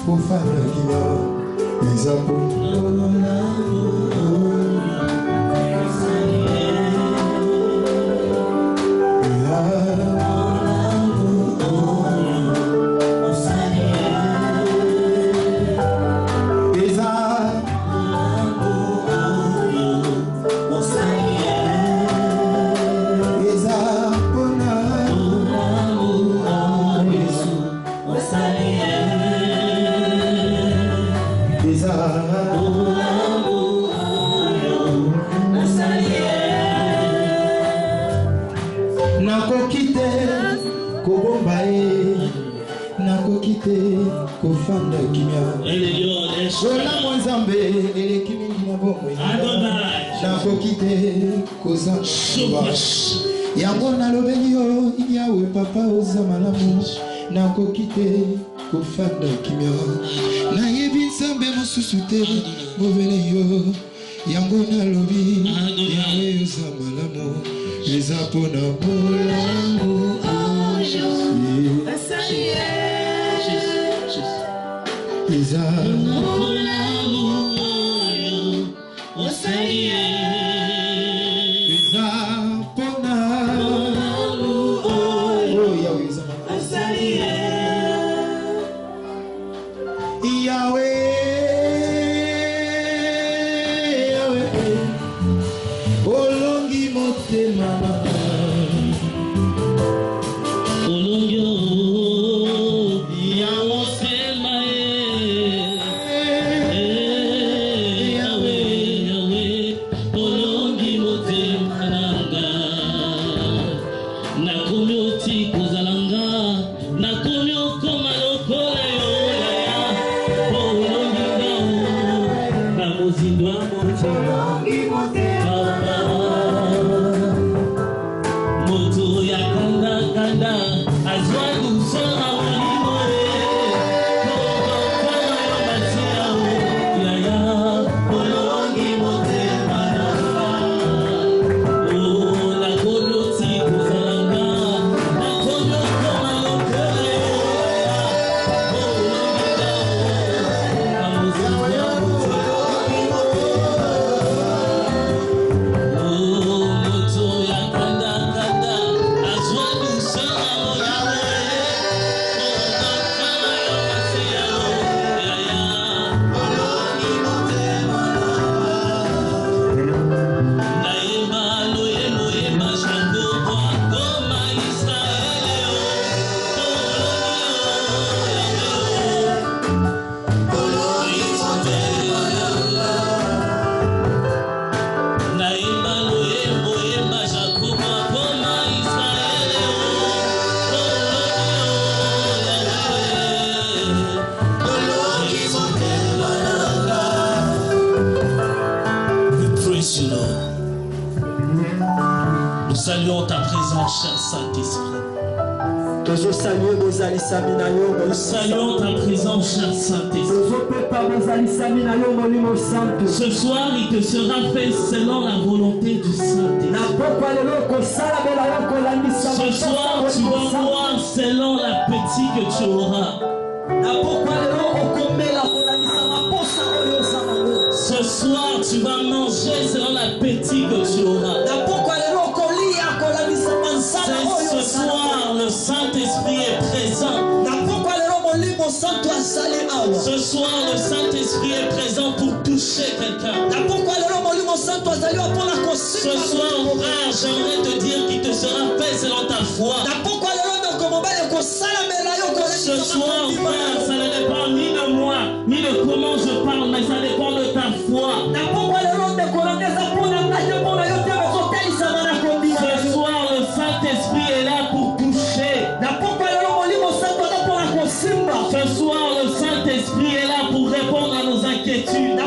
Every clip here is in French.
kofanda kimia eza mpona kofanda kimia Ola mwanzambe eleki mingi na bomwe nakokite kozamba yango nalobeli yo yawe papa oza malamu nakokite kofanda kimia nayebi nzambe mosusu te mobele yo yango nalobi yawe oza malamu eza mpona bolamu Isa saluons ta présence, cher Saint-Esprit. Nous saluons ta présence, cher Saint-Esprit. Ce soir, il te sera fait selon la volonté du Saint-Esprit. Ce soir, tu vas voir selon l'appétit que tu auras. Ce soir, tu vas manger selon l'appétit que tu auras. Ce soir, le Saint-Esprit est présent. Ce soir, le Saint-Esprit est présent pour toucher quelqu'un. Ce soir, frère, j'aimerais te dire qu'il te sera fait selon ta foi. Ce soir, frère, ça ne dépend ni de moi, ni de comment je parle, mais ça dépend de ta foi. Ce soir, le Saint-Esprit est là pour toucher. Ce soir, le Saint-Esprit est là pour répondre à nos inquiétudes.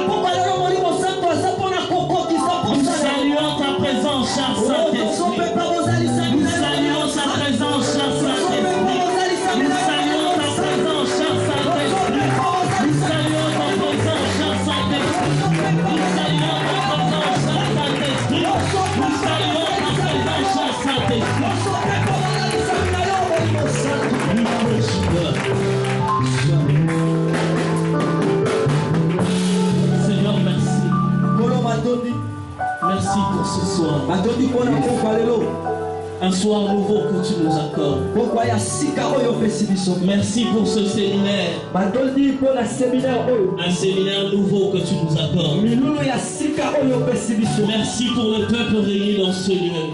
Nous saluons ta présence, cher Saint-Esprit. Nous saluons ta présence, cher Saint-Esprit. Nous saluons ta présence, cher Saint-Esprit. Nous saluons ta présence, cher Saint-Esprit. Un soir nouveau que tu nous accordes. Merci pour ce séminaire. Un séminaire nouveau que tu nous accordes. Merci pour le peuple réuni dans ce lieu.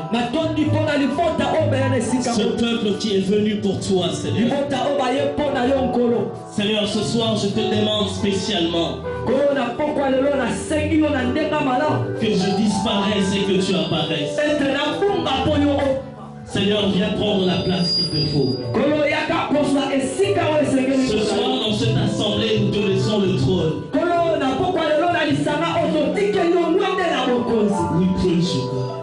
Ce peuple qui est venu pour toi, Seigneur. Seigneur, ce soir, je te demande spécialement que je disparaisse et que tu apparaisses. Seigneur, viens prendre la place qu'il te faut. Ce soir, dans cette assemblée, nous te laissons le trône. We praise you, God.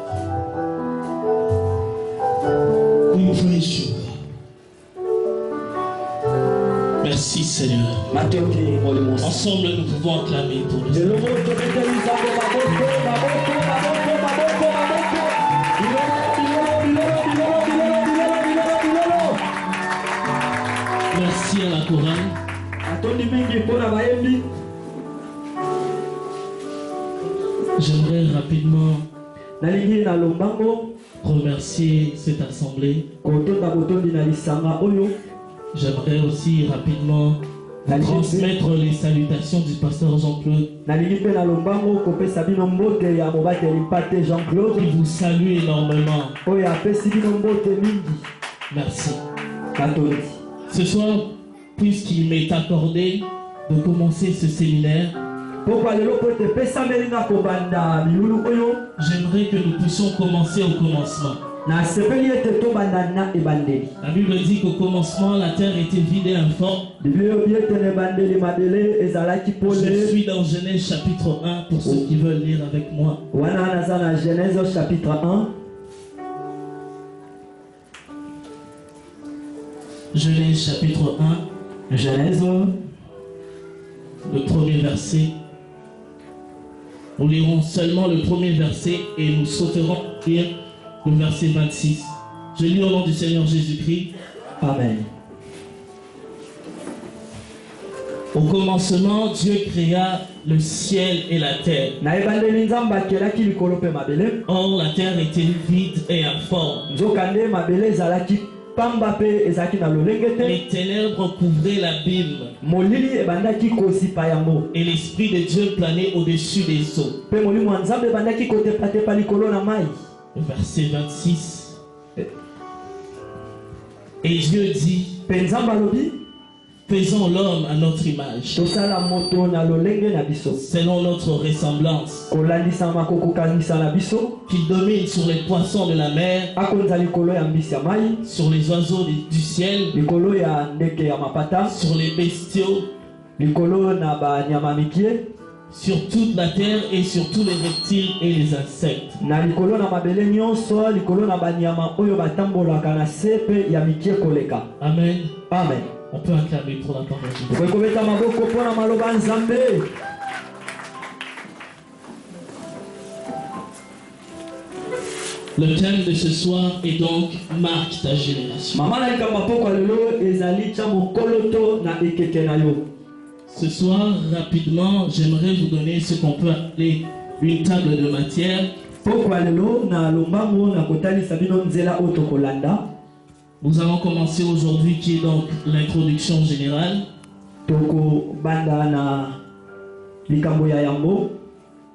We praise you, God. Merci, Seigneur. Ensemble, nous pouvons acclamer pour le Seigneur. Merci à la chorale. J'aimerais rapidement remercier cette assemblée. J'aimerais aussi rapidement transmettre les salutations du pasteur Jean-Claude. Il vous salue énormément. Merci. Ce soir, puisqu'il m'est accordé de commencer ce séminaire, j'aimerais que nous puissions commencer au commencement. La Bible dit qu'au commencement, la terre était vide et informe. Je suis dans Genèse chapitre 1 pour ceux qui veulent lire avec moi. Genèse chapitre 1. Genèse chapitre 1. Genèse. Le premier verset. Nous lirons seulement le premier verset et nous sauterons à lire le verset 26. Je lis au nom du Seigneur Jésus-Christ. Amen. Au commencement, Dieu créa le ciel et la terre. Or, la terre était vide et informe. Les ténèbres couvraient l'abîme. Et l'Esprit de Dieu planait au-dessus des eaux. Le verset 26. Et Dieu dit, faisons l'homme à notre image, selon notre ressemblance, qu'il domine sur les poissons de la mer, sur les oiseaux du ciel, sur les bestiaux, sur toute la terre et sur tous les reptiles et les insectes. Amen. Amen. On peut acclamer pour la parole de Dieu. Le thème de ce soir est donc marque ta génération. Ce soir, rapidement, j'aimerais vous donner ce qu'on peut appeler une table de matière. Nous allons commencer aujourd'hui qui est donc l'introduction générale.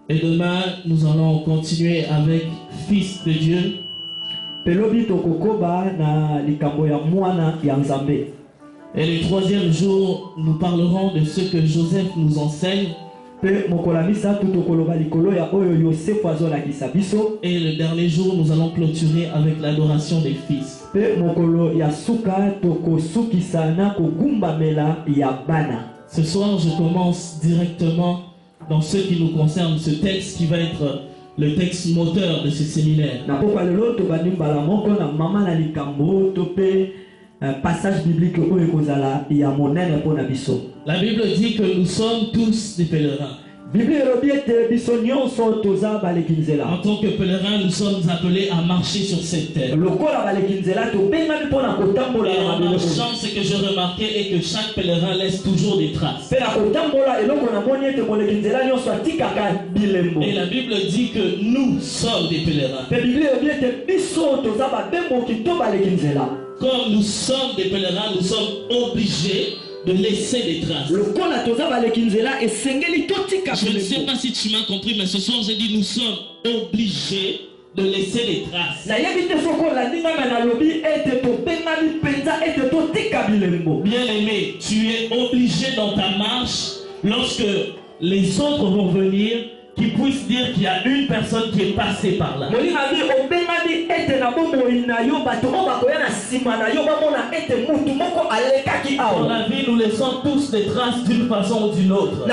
Et demain, nous allons continuer avec Fils de Dieu. Et le troisième jour, nous parlerons de ce que Joseph nous enseigne. Et le dernier jour, nous allons clôturer avec l'adoration des fils. Ce soir, je commence directement dans ce qui nous concerne, ce texte qui va être le texte moteur de ce séminaire. Passage biblique. La Bible dit que nous sommes tous des pèlerins. En tant que pèlerins, nous sommes appelés à marcher sur cette terre. Et en marchant, ce que je remarquais est que chaque pèlerin laisse toujours des traces. Et la Bible dit que nous sommes des pèlerins. Comme nous sommes des pèlerins, nous sommes obligés de laisser des traces. Je ne sais pas si tu m'as compris, mais ce soir j'ai dit nous sommes obligés de laisser des traces. Bien aimé, tu es obligé dans ta marche, lorsque les autres vont venir, qui puissent dire qu'il y a une personne qui est passée par là. Dans la vie, nous laissons tous des traces d'une façon ou d'une autre.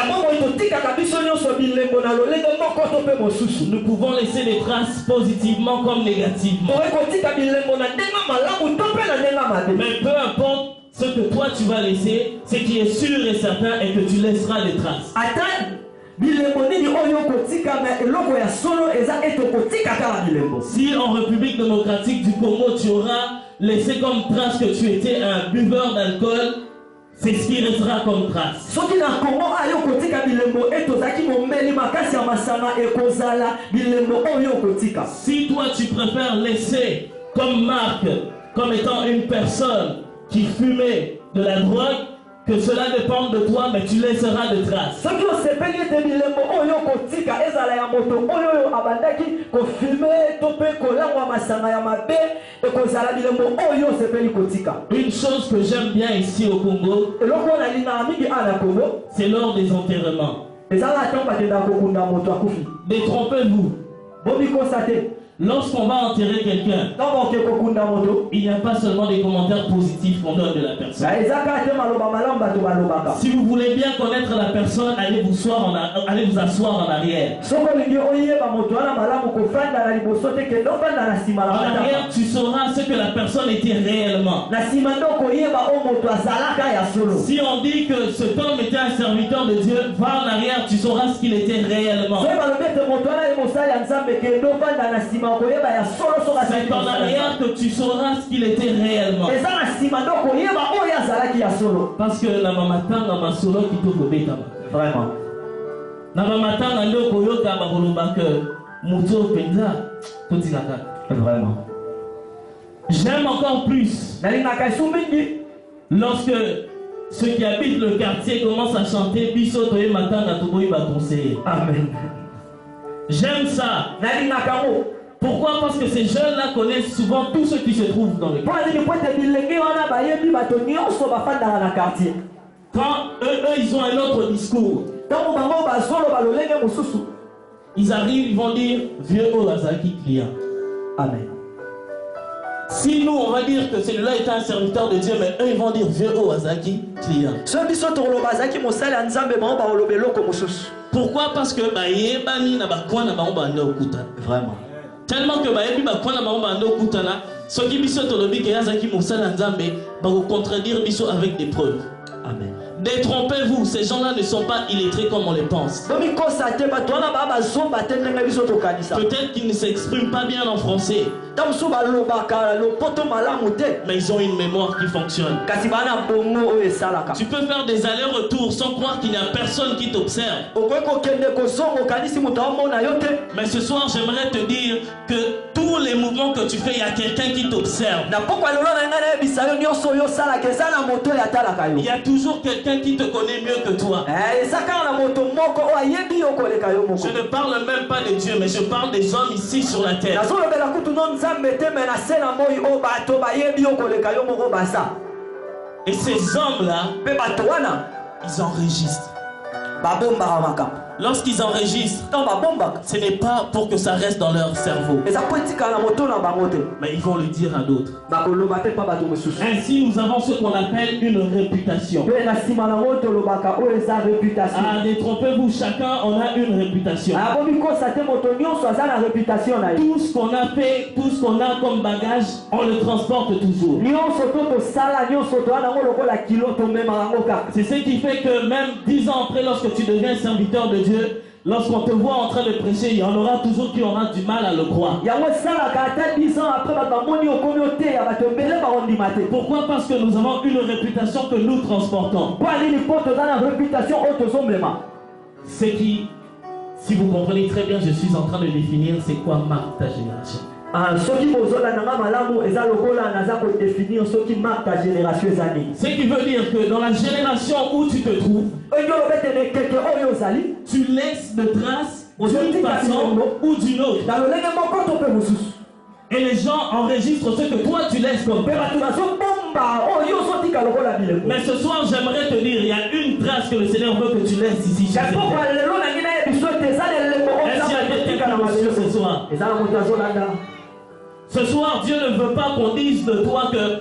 Nous pouvons laisser des traces positivement comme négativement. Mais peu importe ce que toi tu vas laisser, ce qui est sûr et certain est que tu laisseras des traces. Si en République démocratique du Congo tu auras laissé comme trace que tu étais un buveur d'alcool, c'est ce qui restera comme trace. Si toi tu préfères laisser comme marque, comme étant une personne qui fumait de la drogue, que cela dépend de toi, mais tu laisseras des traces. Une chose que j'aime bien ici au Congo, c'est lors des enterrements. Détrompez-vous. Lorsqu'on va enterrer quelqu'un, il n'y a pas seulement des commentaires positifs qu'on donne de la personne. Si vous voulez bien connaître la personne, allez vous asseoir en arrière. En arrière, tu sauras ce que la personne était réellement. Si on dit que cet homme était un serviteur de Dieu, va en arrière, tu sauras ce qu'il était réellement. C'est en arrière que tu sauras ce qu'il était réellement. Parce que la mamatanga masolo qui te kobeta. Vraiment. La mamatanga ndo koyoka ba koloba que muto penza totinaka. Vraiment. J'aime encore plus lorsque ceux qui habitent le quartier commencent à chanter biso toye matanga toboyi ba conseiller. Amen. J'aime ça. Pourquoi? Parce que ces jeunes-là connaissent souvent tout ce qui se trouve dans le quartier. Quand eux, ils ont un autre discours. Ils arrivent, ils vont dire vieux Ozaki client. Amen. Si nous, on va dire que celui-là est un serviteur de Dieu, mais eux, ils vont dire vieux Ozaki client. Pourquoi? Parce que vraiment. Tellement que ceux qui contredire avec des preuves. Amen. Détrompez-vous, ces gens-là ne sont pas illettrés comme on les pense. Peut-être qu'ils ne s'expriment pas bien en français, mais ils ont une mémoire qui fonctionne. Tu peux faire des allers-retours sans croire qu'il n'y a personne qui t'observe. Mais ce soir, j'aimerais te dire que tous les mouvements que tu fais, il y a quelqu'un qui t'observe. Il y a toujours quelqu'un qui te connaît mieux que toi. Je ne parle même pas de Dieu, mais je parle des hommes ici sur la terre. Et ces hommes-là, ils enregistrent. Lorsqu'ils enregistrent, ce n'est pas pour que ça reste dans leur cerveau, mais ils vont le dire à d'autres. Ainsi, nous avons ce qu'on appelle une réputation. Détrompez-vous, chacun on a une réputation. Tout ce qu'on a fait, tout ce qu'on a comme bagage, on le transporte toujours. C'est ce qui fait que même 10 ans après, lorsque tu deviens serviteur de Dieu, lorsqu'on te voit en train de prêcher, il y en aura toujours qui aura du mal à le croire. Pourquoi? Parce que nous avons une réputation que nous transportons. Ce qui, si vous comprenez très bien, je suis en train de définir c'est quoi marque ta génération. Ce qui veut dire que dans la génération où tu te trouves, tu laisses de traces d'une façon ou d'une autre. Et les gens enregistrent ce que toi tu laisses comme trace. Mais ce soir, j'aimerais te dire, il y a une trace que le Seigneur veut que tu laisses ici. Est-ce qu'il y a des témoignages ce soir? Ce soir, Dieu ne veut pas qu'on dise de toi que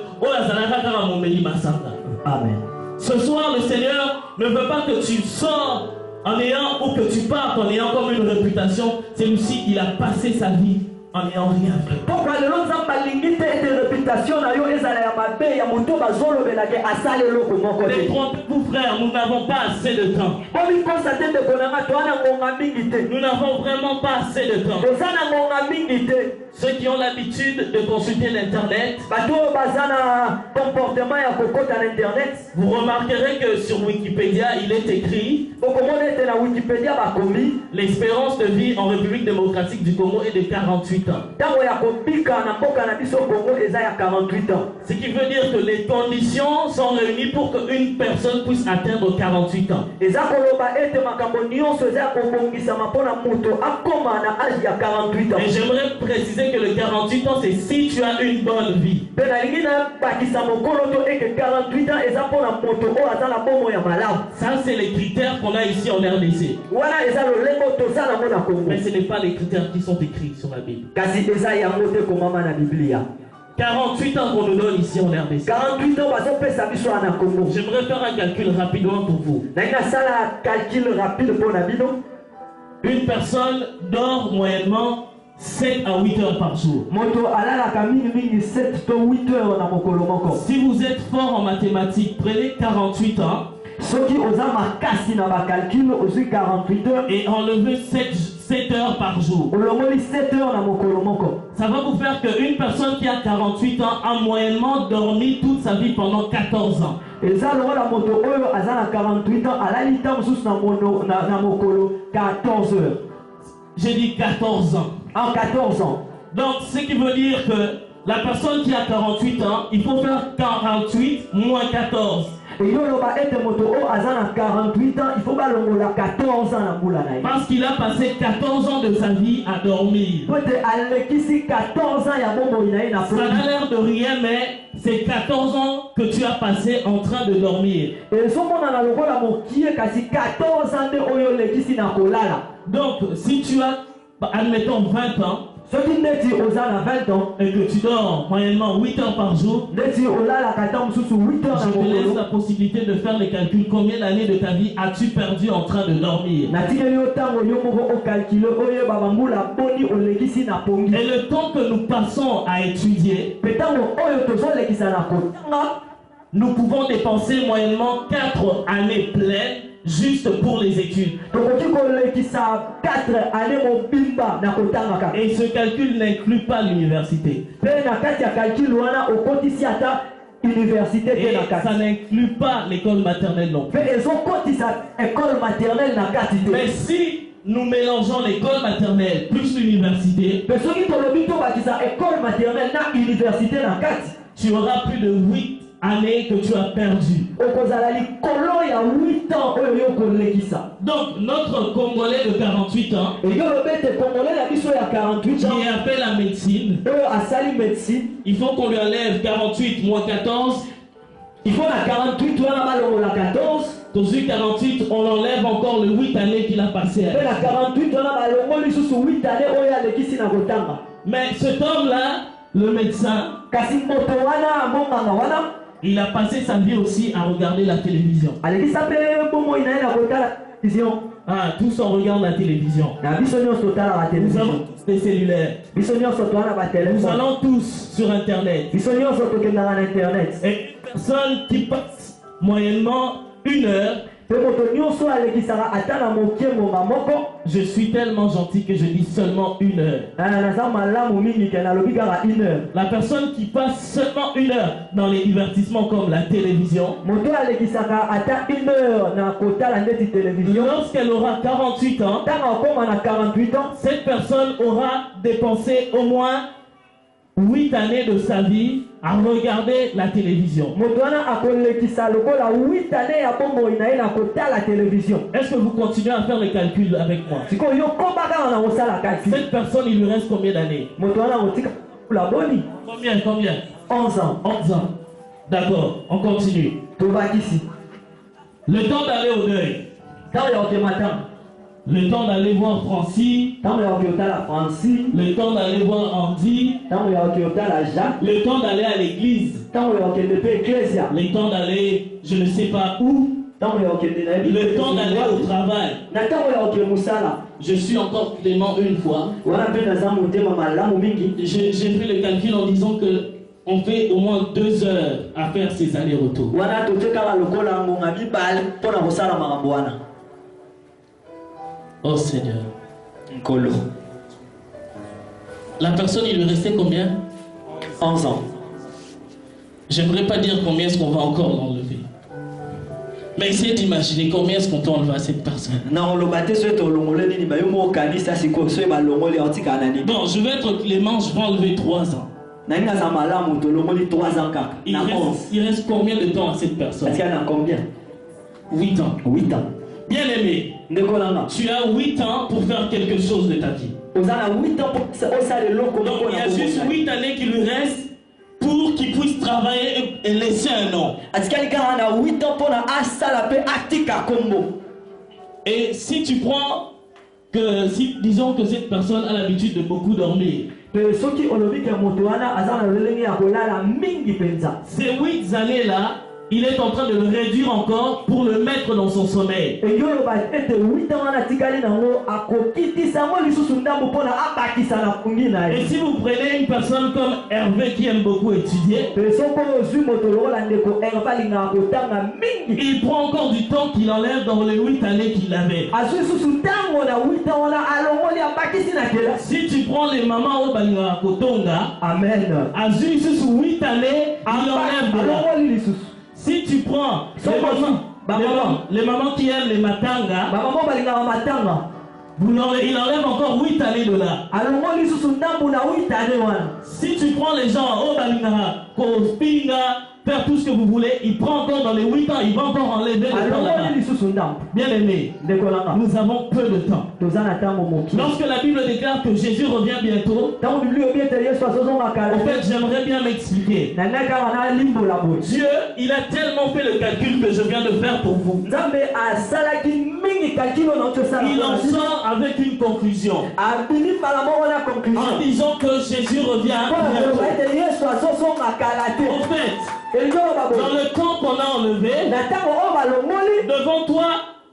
Amen. Ce soir, le Seigneur ne veut pas que tu sors en ayant ou que tu partes en ayant comme une réputation. Celui-ci, il a passé sa vie en n'ayant rien fait. Détrompez-vous, frère, nous n'avons pas assez de temps. Nous n'avons vraiment pas assez de temps. Ceux qui ont l'habitude de consulter l'internet, vous remarquerez que sur Wikipédia, il est écrit l'espérance de vie en République démocratique du Congo est de 48 ans. Ce qui veut dire que les conditions sont réunies pour qu'une personne puisse atteindre 48 ans. Et j'aimerais préciser que le 48 ans, c'est si tu as une bonne vie. Ça, c'est les critères qu'on a ici en RDC. Mais ce n'est pas les critères qui sont écrits sur la Bible. 48 ans qu'on nous donne ici en RDC. 48 ans, j'aimerais faire un calcul rapidement pour vous. Une personne dort moyennement 7 à 8 heures par jour. Si vous êtes fort en mathématiques, prenez 48 ans et enlevez 7 heures par jour. Ça va vous faire qu'une personne qui a 48 ans a moyennement dormi toute sa vie pendant 14 ans. J'ai dit 14 ans. En 14 ans. Donc, ce qui veut dire que la personne qui a 48 ans, il faut faire 48 moins 14. Parce qu'il a passé 14 ans de sa vie à dormir. Ça n'a l'air de rien, mais c'est 14 ans que tu as passé en train de dormir. Donc, si tu as, admettons, 20 ans, et que tu dors moyennement 8 heures par jour, je te laisse la possibilité de faire les calculs. Combien d'années de ta vie as-tu perdu en train de dormir? Et le temps que nous passons à étudier, nous pouvons dépenser moyennement 4 années pleines juste pour les études. Et ce calcul n'inclut pas l'université. Et ça n'inclut pas l'école maternelle non plus. Mais si nous mélangeons l'école maternelle plus l'université, tu auras plus de 8 années que tu as perdu. Donc notre Congolais de 48 ans qui est appelé à la médecine, il faut qu'on lui enlève 48 moins 14. Il faut la 48 Dans 48, on enlève encore les 8 années qu'il a passé. Mais cet homme-là, le médecin, il a passé sa vie aussi à regarder la télévision. Tous on regarde la télévision. Nous avons des cellulaires. Nous allons tous sur Internet. Et une personne qui passe moyennement 1 heure Je suis tellement gentil que je dis seulement 1 heure. La personne qui passe seulement 1 heure dans les divertissements comme la télévision, lorsqu'elle aura 48 ans, cette personne aura dépensé au moins 8 années de sa vie à regarder la télévision. Est-ce que vous continuez à faire les calculs avec moi? Cette personne, il lui reste combien d'années? Combien? 11 ans. 11 ans. D'accord, on continue. Le temps d'aller au deuil. Le temps d'aller voir Francis. Le temps d'aller voir Andy. Le temps d'aller à l'église. Le temps d'aller je ne sais pas où. Le temps d'aller au travail. Je suis encore Clément une fois. J'ai fait le calcul en disant que on fait au moins 2 heures à faire ces allers-retours. Oh Seigneur. La personne, il lui restait combien? 11 ans. J'aimerais pas dire combien est-ce qu'on va encore l'enlever. Mais essayez d'imaginer combien est-ce qu'on peut enlever à cette personne. Bon, je vais être Clément, je vais enlever 3 ans. Il reste combien de temps à cette personne? 8 ans. 8 ans. Bien aimé, tu as 8 ans pour faire quelque chose de ta vie. Donc il y a juste 8 années qui lui restent pour qu'il puisse travailler et laisser un nom. Et si tu prends que, disons que cette personne a l'habitude de beaucoup dormir, ces 8 années-là, il est en train de le réduire encore pour le mettre dans son sommeil. Et si vous prenez une personne comme Hervé qui aime beaucoup étudier, il prend encore du temps qu'il enlève dans les 8 années qu'il avait. Si tu prends les mamans au Balinga Kotonga, Amen. à 8 années, il enlève de là. Si tu prends les mamans qui aiment les matanga, il enlève encore 8 années de là. Si tu prends les gens au Balinga, Kospinga, faire tout ce que vous voulez, il prend encore dans les 8 ans, il va encore enlever le temps là-bas. Bien aimé, nous avons peu de temps. Lorsque la Bible déclare que Jésus revient bientôt, en fait, j'aimerais bien m'expliquer. Dieu, il a tellement fait le calcul que je viens de faire pour vous. Il en sort avec une conclusion. En disant que Jésus revient bientôt. En fait, dans le temps qu'on a enlevé, devant toi,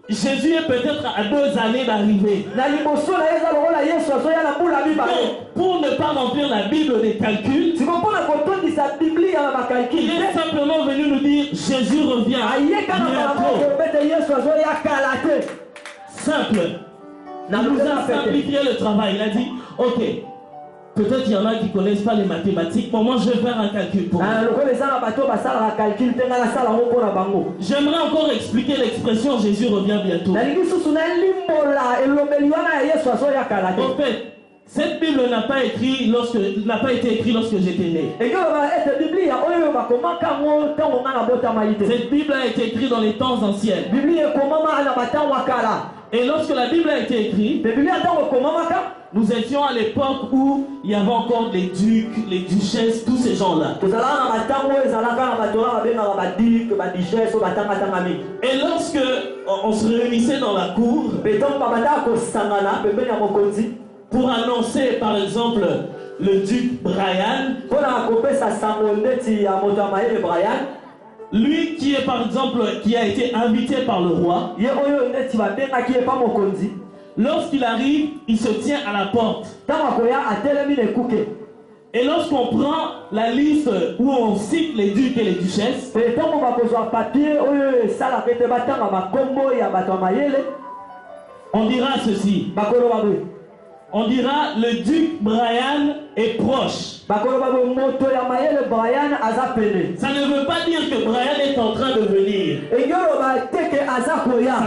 Jésus est peut-être à 2 années d'arriver. Pour ne pas remplir la Bible des calculs, il est simplement venu nous dire Jésus revient bientôt. Simple. Il nous a simplifié le travail. Il a dit, ok, peut-être il y en a qui ne connaissent pas les mathématiques, mais moi je vais faire un calcul pour vous. J'aimerais encore expliquer l'expression Jésus revient bientôt. En fait, cette Bible n'a pas été écrite lorsque j'étais né. Cette Bible a été écrite dans les temps anciens. Et lorsque la Bible a été écrite, nous étions à l'époque où il y avait encore les ducs, les duchesses, tous ces gens-là. Et lorsque on se réunissait dans la cour pour annoncer par exemple le duc Brian, lui qui est par exemple qui a été invité par le roi, lorsqu'il arrive, il se tient à la porte. Et lorsqu'on prend la liste où on cite les ducs et les duchesses, on dira ceci. On dira le duc Brian est proche. Ça ne veut pas dire que Brian est en train de venir. Ça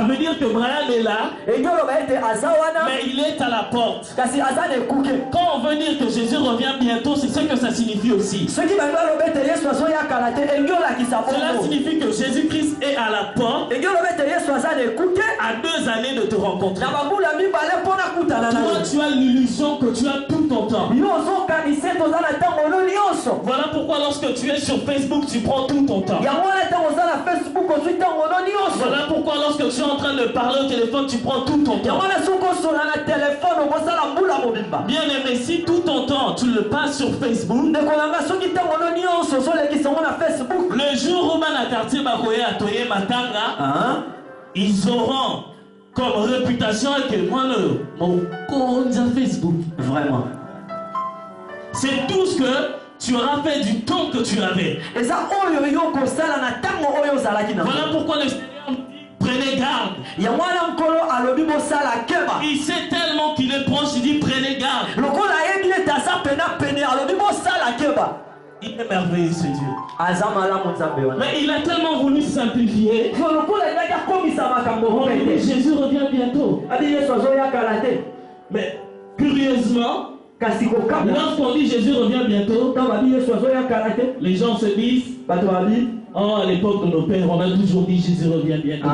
veut dire que Brian est là, mais il est à la porte. Quand on veut dire que Jésus revient bientôt, c'est ce que ça signifie aussi. Cela signifie que Jésus-Christ est à la porte, à 2 années de te rencontrer. Toi, tu as l'illusion que tu as tout ton temps. Voilà pourquoi lorsque tu es sur Facebook, tu prends tout ton temps. Voilà pourquoi lorsque tu es en train de parler au téléphone, tu prends tout ton temps. Bien aimé, si tout ton temps tu le passes sur Facebook, le jour où Manakartier Bakoye Atoye Matanga, ils auront comme réputation que moi, mon compte Facebook. Vraiment. C'est tout ce que tu auras fait du temps que tu avais. Voilà pourquoi le Seigneur dit prenez garde. Il sait tellement qu'il est proche, il dit prenez garde. Il est merveilleux ce Dieu. Mais il a tellement voulu simplifier. Jésus revient bientôt. Mais curieusement, lorsqu'on dit Jésus revient bientôt, les gens se disent, oh, à l'époque de nos pères, on a toujours dit Jésus revient bientôt.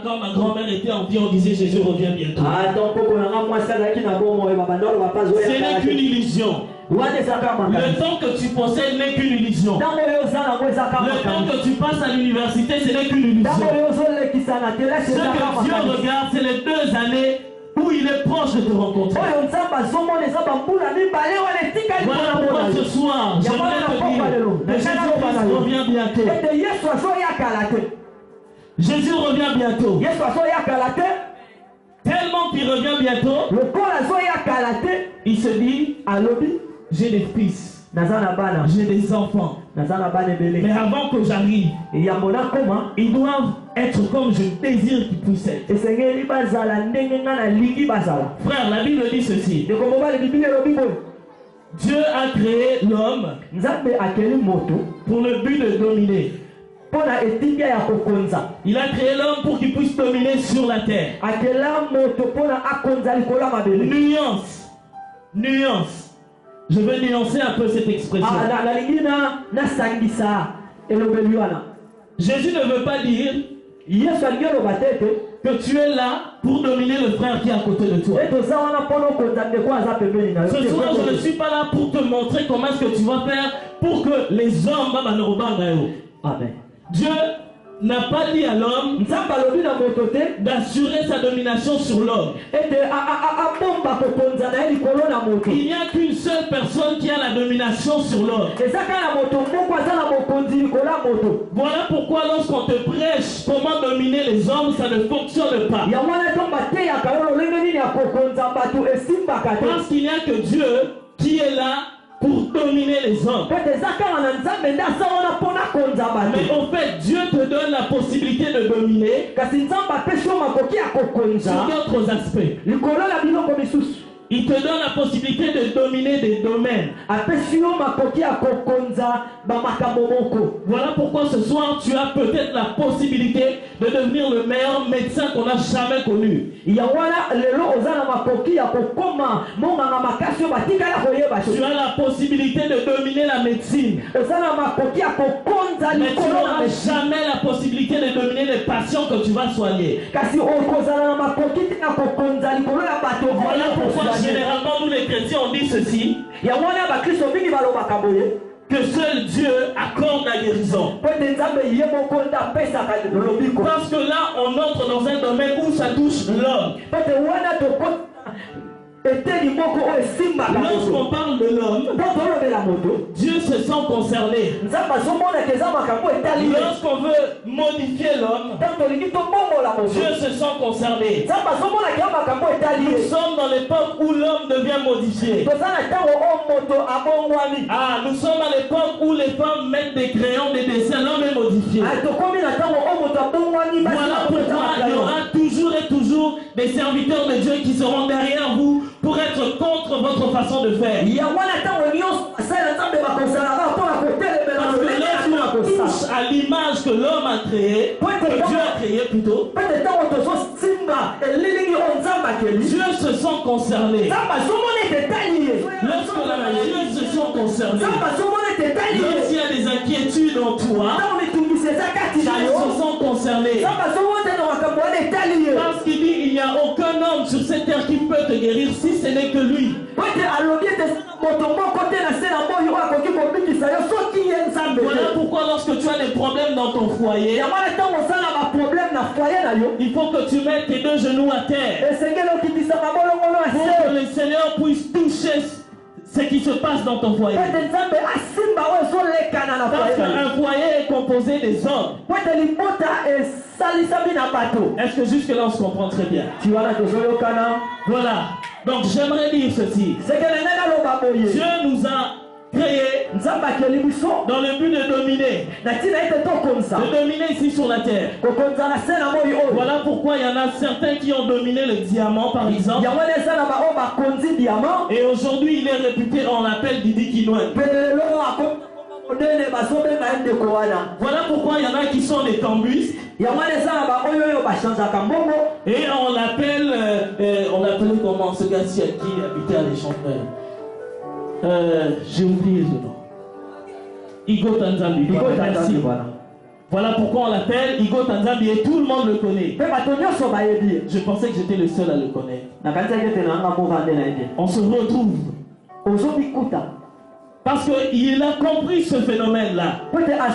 Quand ma grand-mère était en vie, on disait Jésus revient bientôt. Ce n'est qu'une illusion. Le temps que tu possèdes n'est qu'une illusion. Le temps que tu passes à l'université, ce n'est qu'une illusion. Ce que Dieu regarde, c'est les 2 années où il est proche de te rencontrer. Voilà pourquoi ce soir, j'aimerais te dire que Jésus revient bientôt. Jésus revient bientôt. Tellement qu'il revient bientôt, il se dit, j'ai des fils, j'ai des enfants. Mais avant que j'arrive, ils doivent être comme je désire qu'ils puissent être. Frère, la Bible dit ceci. Dieu a créé l'homme pour le but de dominer. Il a créé l'homme pour qu'il puisse dominer sur la terre. Nuance. Je vais nuancer un peu cette expression. Jésus ne veut pas dire que tu es là pour dominer le frère qui est à côté de toi. Ce soir, je ne suis pas là pour te montrer comment est-ce que tu vas faire pour que les hommes... Amen. Dieu n'a pas dit à l'homme d'assurer sa domination sur l'homme. Il n'y a qu'une seule personne qui a la domination sur l'homme. Voilà pourquoi lorsqu'on te prêche comment dominer les hommes, ça ne fonctionne pas. Parce qu'il n'y a que Dieu qui est là pour dominer les hommes. Mais en fait, Dieu te donne la possibilité de dominer sur d'autres aspects. Il te donne la possibilité de dominer des domaines. Voilà pourquoi ce soir tu as peut-être la possibilité de devenir le meilleur médecin qu'on a jamais connu. Tu as la possibilité de dominer la médecine. Mais tu n'auras jamais la possibilité de dominer les patients que tu vas soigner. Voilà pourquoi généralement nous les chrétiens on dit ceci, que seul Dieu accorde la guérison. Parce que là on entre dans un domaine où ça touche l'homme. Lorsqu'on parle de l'homme, Dieu se sent concerné. Lorsqu'on veut modifier l'homme, Dieu se sent concerné. Nous sommes dans l'époque où l'homme devient modifié. Nous sommes à l'époque où les femmes mettent des crayons, des dessins, l'homme est modifié. Voilà pourquoi il y aura toujours et toujours des serviteurs de Dieu qui seront derrière vous pour être contre votre façon de faire. Parce que lorsqu'on touche à l'image que l'homme a créée, que Dieu a créée plutôt, Dieu se sent concerné. Lorsque Dieu se sent concerné, lorsqu'il y a des inquiétudes en toi, Dieu se sent concerné. Parce qu'il dit il n'y a aucun homme sur cette terre qui peut te guérir si ce n'est que lui. Voilà pourquoi lorsque tu as des problèmes dans ton foyer, il faut que tu mettes tes deux genoux à terre pour que le Seigneur puisse toucher ce qui se passe dans ton foyer. Parce qu'un foyer est composé des hommes. Est-ce que jusque-là on se comprend très bien? Voilà. Donc j'aimerais dire ceci. Dieu nous a créés dans le but de dominer. De dominer ici sur la terre. Voilà pourquoi il y en a certains qui ont dominé le diamant par exemple. Et aujourd'hui il est réputé, on l'appelle Didi Kinoen. Voilà pourquoi il y en a qui sont des tambustes. Et on l'appelle, on l'appelait comment ce gars-ci qui habitait à l'Échanteur. J'ai oublié le nom. Igo Tanzambi. Merci. Voilà pourquoi on l'appelle Igo Tanzambi et tout le monde le connaît. Je pensais que j'étais le seul à le connaître. On se retrouve. Parce qu'il a compris ce phénomène-là. Il a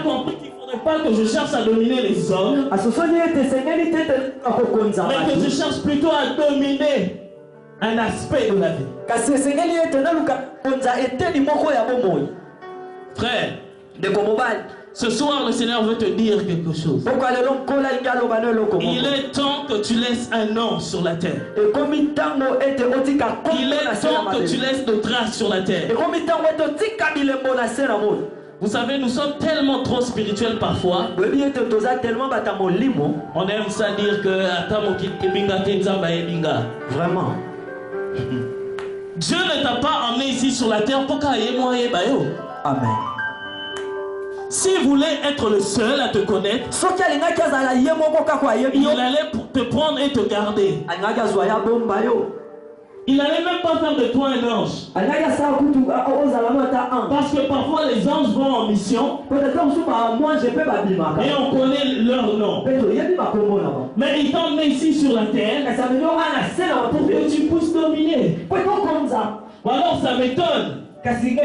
compris qu'il ne faudrait pas que je cherche à dominer les hommes, mais que je cherche plutôt à dominer un aspect de la vie. Frère, ce soir le Seigneur veut te dire quelque chose. Il est temps que tu laisses un nom sur la terre. Il est temps que tu laisses de traces sur la terre. Vous savez, nous sommes tellement trop spirituels parfois. On aime ça dire que vraiment. Dieu ne t'a pas emmené ici sur la terre pour qu'il y ait moi et Bayo. Amen. Si vous voulez être le seul à te connaître, il allait te prendre et te garder. Il n'allait même pas faire de toi un ange. Parce que parfois les anges vont en mission et on connaît leur nom. Mais il t'a emmené ici sur la terre pour que tu puisses dominer. Ou alors ça m'étonne. Quand tu dis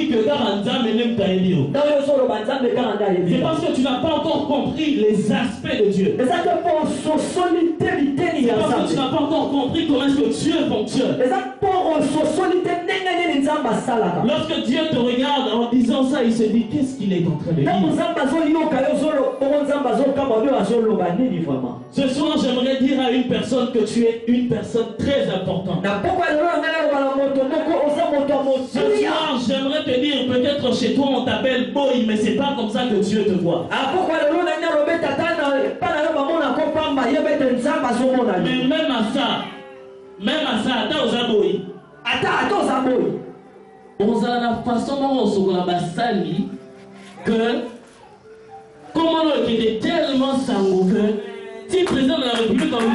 que c'est parce que tu n'as pas encore compris les aspects de Dieu. C'est parce que tu n'as pas encore compris comment est-ce que Dieu fonctionne. Lorsque Dieu te regarde en disant ça, il se dit qu'est-ce qu'il est en train de dire. Ce soir, j'aimerais dire à une personne que tu es une personne très importante. Ce soir, j'aimerais te dire, peut-être chez toi on t'appelle Boy, mais c'est pas comme ça que Dieu te voit. Mais même à ça, attends aux aboy. On a la façon dont on se voit que comment on était tellement sango que si le président de la République comme ça,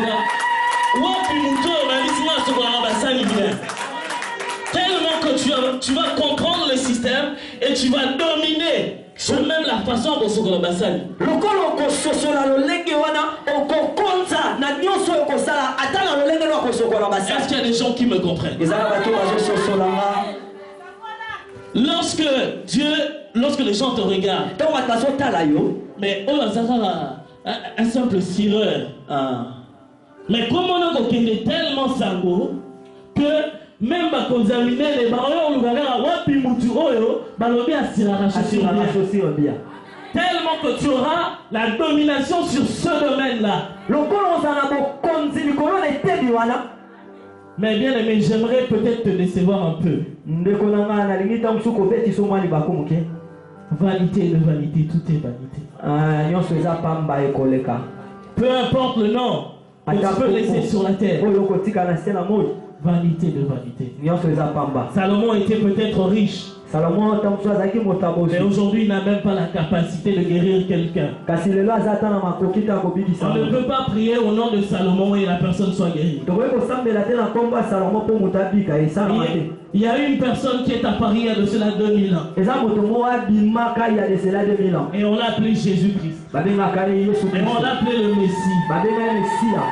tellement que tu vas comprendre le système et tu vas dominer sur même la façon dont on se voit. Est-ce qu'il y a des gens qui me comprennent? Lorsque les gens te regardent, mais un simple cireur, Mais comme on a tellement sango que même si on a les barons, on a bien. Tellement que tu auras la domination sur ce domaine-là. Mais bien aimé, j'aimerais peut-être te décevoir un peu. Vanité de vanité, tout est vanité. Peu importe le nom que tu peux laisser sur la terre. Vanité de vanité. Salomon était peut-être riche. Mais aujourd'hui, il n'a même pas la capacité de guérir quelqu'un. On ne peut pas prier au nom de Salomon et la personne soit guérie. Il y a une personne qui est apparue il y a de cela 2000 ans. Et on l'a appelé Jésus-Christ. Et on l'a appelé le Messie.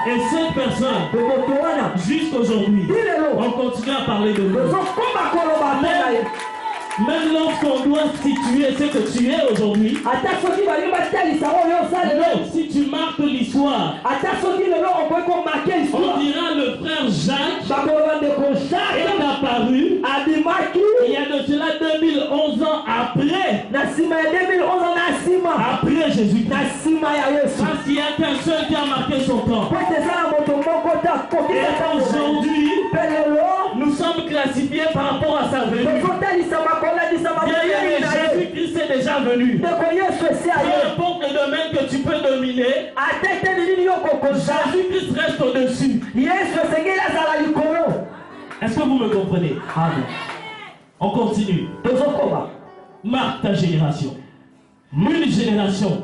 Et cette personne, jusqu'aujourd'hui, on continue à parler de lui. Même lorsqu'on doit situer ce que tu es aujourd'hui, même si tu marques l'histoire, on dira le frère Jacques est apparu il y a de cela 2011 ans après Jésus. Parce qu'il n'y a qu'un seul qui a marqué son temps. Et aujourd'hui, nous sommes classifiés par rapport à sa venue. Jésus-Christ est déjà venu. Peu importe le domaine que tu peux dominer, Jésus-Christ reste au-dessus. Est-ce que vous me comprenez? Amen. On continue. Marque ta génération. Une génération.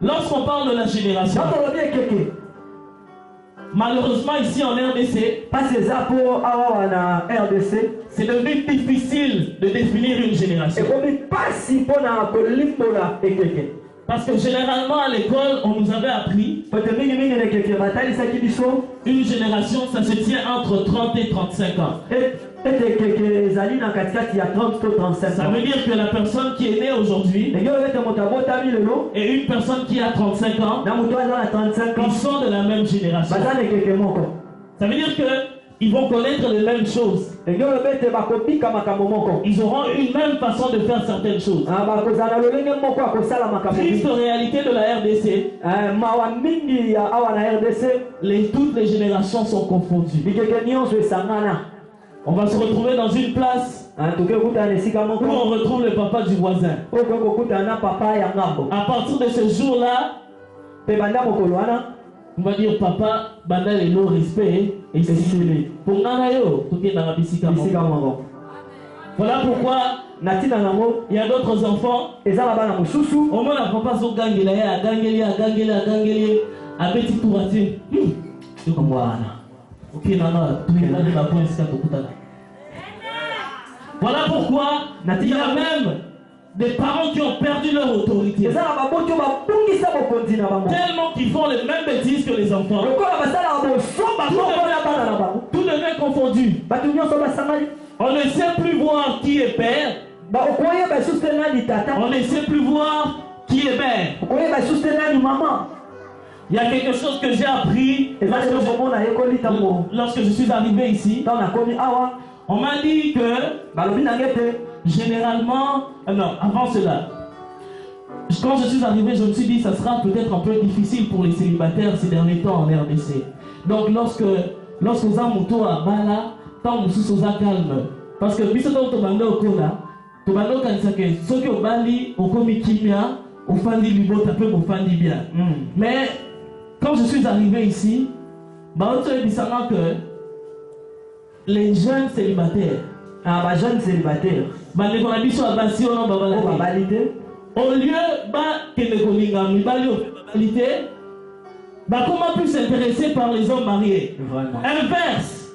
Lorsqu'on parle de la génération, malheureusement ici en RDC, c'est devenu difficile de définir une génération. Parce que généralement à l'école, on nous avait appris une génération, ça se tient entre 30 et 35 ans. Ça veut dire que la personne qui est née aujourd'hui et une personne qui a 35 ans, ils sont de la même génération. Ça veut dire qu'ils vont connaître les mêmes choses. Ils auront une même façon de faire certaines choses. Triste réalité de la RDC, toutes les générations sont confondues. On va se retrouver dans une place où on retrouve le papa du voisin. À partir de ce jour-là, on va dire papa, banda le low respect et stylé. Pour Nanayo, tout est dans la bisika. Voilà pourquoi il y a d'autres enfants. Au moins la papa sont gangélé, à petit touratier. Ok, nana, tout est là de la pointe. Voilà pourquoi il y a même des parents qui ont perdu leur autorité. Tellement qu'ils font les mêmes bêtises que les enfants. Tout devient confondu. On ne sait plus voir qui est père. On ne sait plus voir qui est mère. Il y a quelque chose que j'ai appris lorsque je suis arrivé ici. On m'a dit que généralement, non, avant cela, quand je suis arrivé, je me suis dit que ça sera peut-être un peu difficile pour les célibataires ces derniers temps en RDC. Donc lorsque vous avez moto à Bala, tant que vous êtes calme. Parce que si vous avez au Kola, vous avez ceux qui ont Bali, au Komi Kimia, au Fandi Libo, tu peux au Fandi bien. Mais quand je suis arrivé ici, je me suis dit que les jeunes célibataires, au lieu comment plus s'intéresser par les hommes mariés? Vraiment. Inverse.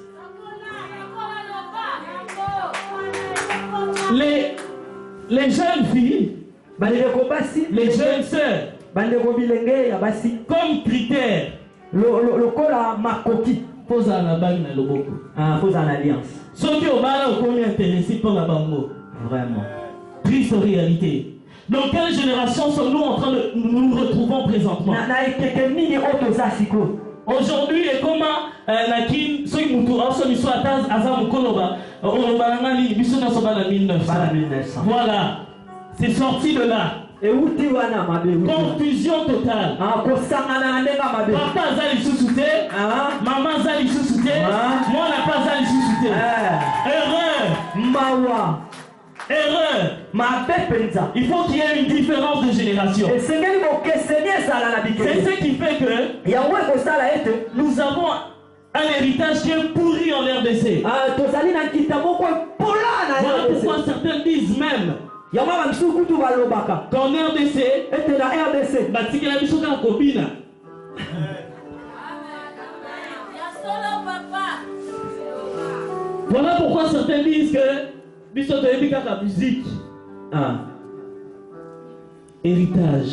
Les jeunes filles, les jeunes sœurs, comme critère, pose à la bague dans le beaucoup. Pose à l'alliance. Ceux qui ont mal au premier intéressé pour la bango. Vraiment. Triste réalité. Dans quelle génération sommes-nous en train de nous retrouvons présentement? Aujourd'hui, et comment ceux qui m'ont voilà, c'est sorti de là. Confusion totale. Papa Zali sous-souté, maman Zali sous-souté, moi n'a pas Zali sous-souté. Erreur. Erreur. Il faut qu'il y ait une différence de génération. C'est ce qui fait que nous avons un héritage qui est pourri en RDC. Voilà pourquoi certains disent même qu'en RDC, voilà pourquoi certains disent que la musique. Héritage.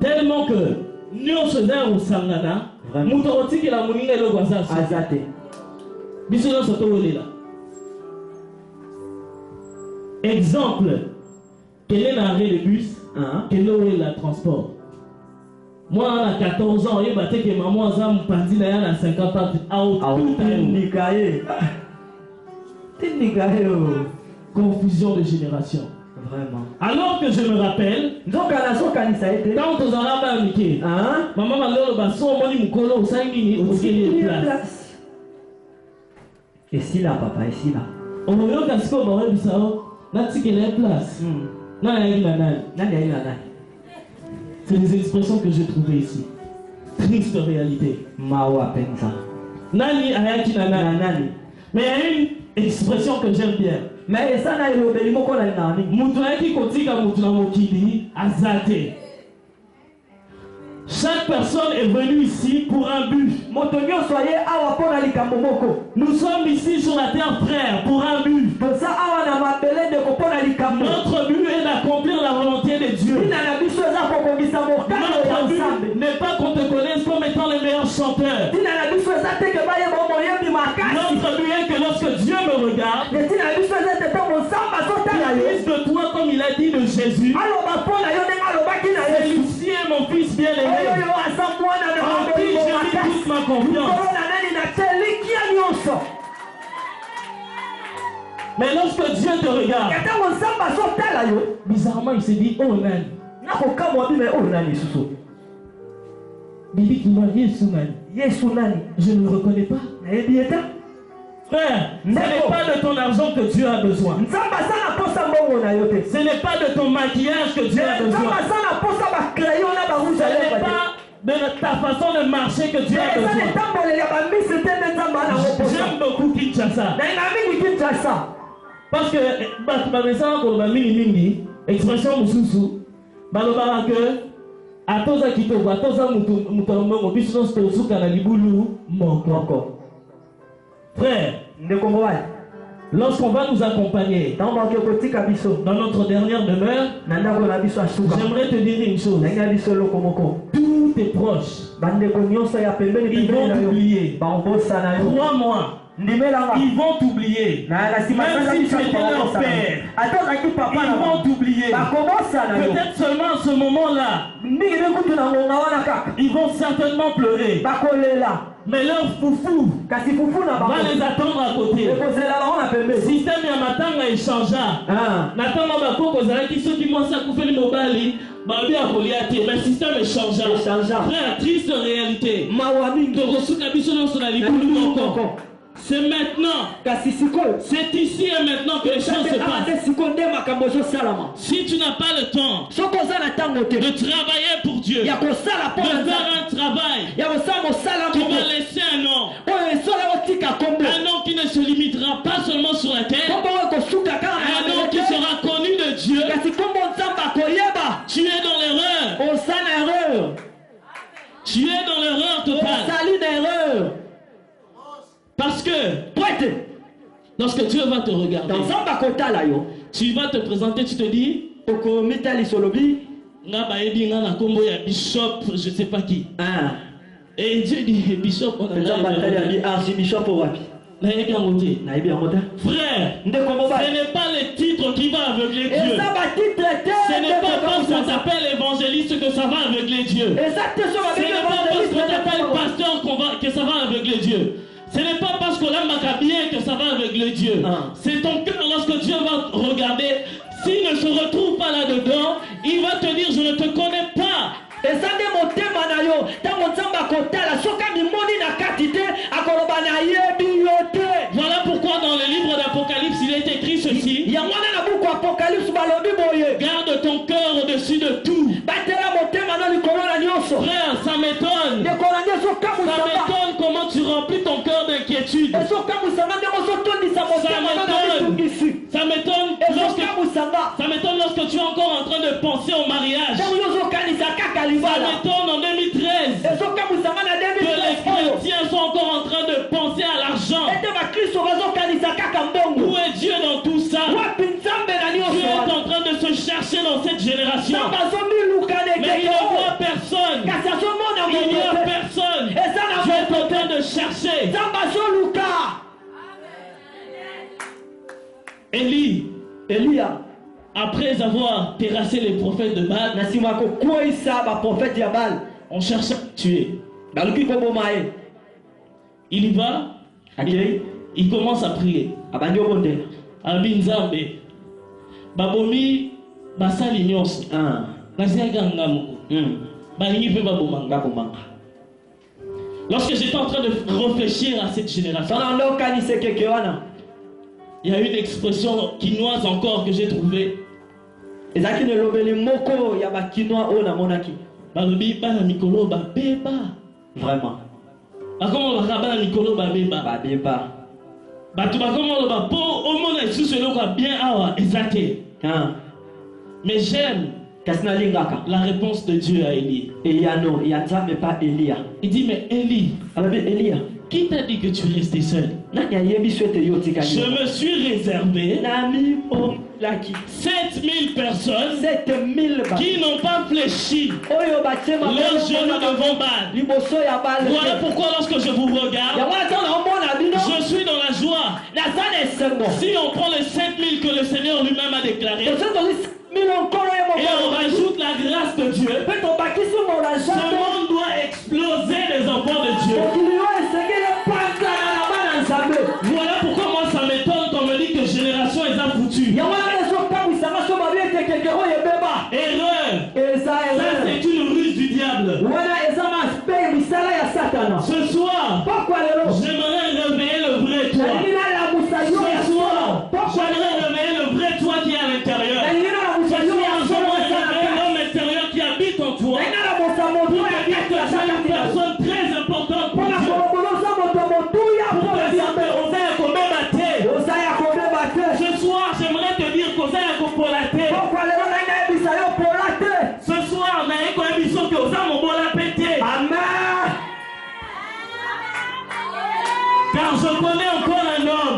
Tellement que nous sommes au Sangana, nous avons dit que la monnaie est le voisin. Exemple, quel est l'arrêt de bus, quel est le transport. Moi, à 14 ans, je battais que maman a parti à 50 ans. Confusion de génération. Vraiment. Alors que je me rappelle, quand on a amiqué, maman m'a dit que et si là, papa, et si là. On va voir qu'à ce qu'on va place. C'est des expressions que j'ai trouvées ici. Triste réalité. Nani ayaki na nani. Mais il y a une expression que j'aime bien. Mais ça n'a pas été mutu ayaki kotika mutu na mokili azate. Chaque personne est venue ici pour un but. Nous sommes ici sur la terre, frère, pour un but. Notre but est d'accomplir la volonté de Dieu. Notre but n'est pas qu'on te connaisse comme étant les meilleurs chanteurs. Notre but est que lorsque Dieu me regarde, il dise de toi comme il a dit de Jésus. C'est Lucie, mon fils bien-aimé. En qui j'ai mis toute ma confiance. Mais lorsque Dieu te regarde, bizarrement il s'est dit, oh nani. Bibi qui m'a dit, je ne le reconnais pas. Frère, ce n'est pas de ton argent que Dieu a besoin. Ce n'est pas de ton maquillage que Dieu a besoin. Ce n'est pas de ta façon de marcher que Dieu a besoin. J'aime beaucoup Kinshasa. Parce que expression mususu balobaka que atoza kitoko atoza mutombo biso tosuka na libulu moko. Frère, lorsqu'on va nous accompagner dans notre dernière demeure, j'aimerais te dire une chose. Tous tes proches, ils vont t'oublier. 3 mois. Ils vont t'oublier. Même si tu étais leur père, ils vont t'oublier. Peut-être seulement à ce moment-là, ils vont certainement pleurer. Mais leur foufou va les attendre à côté. Système ya matanga échangea. Natanga bakoko zalaki soki mwasi akufeli mobali babi akoliaki. Mais système échangea. Frère, triste réalité. Tokosuka biso nyonso na libulu moko. C'est maintenant, c'est ici et maintenant que les choses se passent. Si tu n'as pas le temps de travailler pour Dieu, de faire un travail qui va laisser un nom qui ne se limitera pas seulement sur la terre, un nom qui sera connu de Dieu, tu es dans l'erreur. Tu es dans l'erreur totale. Parce que lorsque Dieu va te regarder, tu vas te présenter, tu te dis Bishop, je ne sais pas qui. Et Dieu dit Bishop, on a archibishop. Frère, ce n'est pas le titre qui va aveugler Dieu. Ce n'est pas parce qu'on t'appelle évangéliste que ça va aveugler Dieu. Ce n'est pas parce qu'on t'appelle pasteur que ça va aveugler Dieu. Ce n'est pas parce qu'on aime bien que ça va aveugler Dieu. C'est ton cœur lorsque Dieu va regarder. S'il ne se retrouve pas là-dedans, il va te dire, je ne te connais pas. Voilà pourquoi dans le livre d'Apocalypse, il est écrit ceci. Garde ton cœur au-dessus de tout. Frère, ça m'étonne. Ça m'étonne comment tu remplis ton cœur d'inquiétude. Ça m'étonne lorsque tu es encore en train de penser au mariage. Ça m'étonne en 2013 que les chrétiens sont encore en train de penser à l'argent. Où est Dieu dans tout ça? Dieu est en train de se chercher dans cette génération. Mais il ne voit personne. Il n'y a personne. Dieu est en train de chercher. Élie, après avoir terrassé les prophètes de Baal, on cherche à tuer. Il y va, il commence à prier. Abinzambe, Babomi, Basali Nyos, Lorsque j'étais en train de réfléchir à cette génération, il y a une expression quinoise encore que j'ai trouvée. Vraiment. Mais j'aime la réponse de Dieu à Élie. Il dit, mais Élie, qui t'a dit que tu restais seul? Je me suis réservé 7000 personnes qui n'ont pas fléchi leurs genoux devant Baal. Voilà pourquoi lorsque je vous regarde, je suis dans la joie. Si on prend les 7000 que le Seigneur lui-même a déclaré, et on rajoute la grâce de Dieu, ce monde doit exploser les enfants de Dieu. Voilà pourquoi moi ça m'étonne qu'on me dit que génération est foutue. Erreur. Ça c'est une ruse du diable. Ce soir, j'aimerais réveiller le vrai toi. Ce soir, j'aimerais réveiller le vrai toi qui est à l'intérieur. Ce soir, j'aimerais réveiller l'homme intérieur qui habite en toi. Pour te dire que tu es une personne très importante pour Dieu. Ce soir, j'aimerais te dire que ce soir, car je connais encore un homme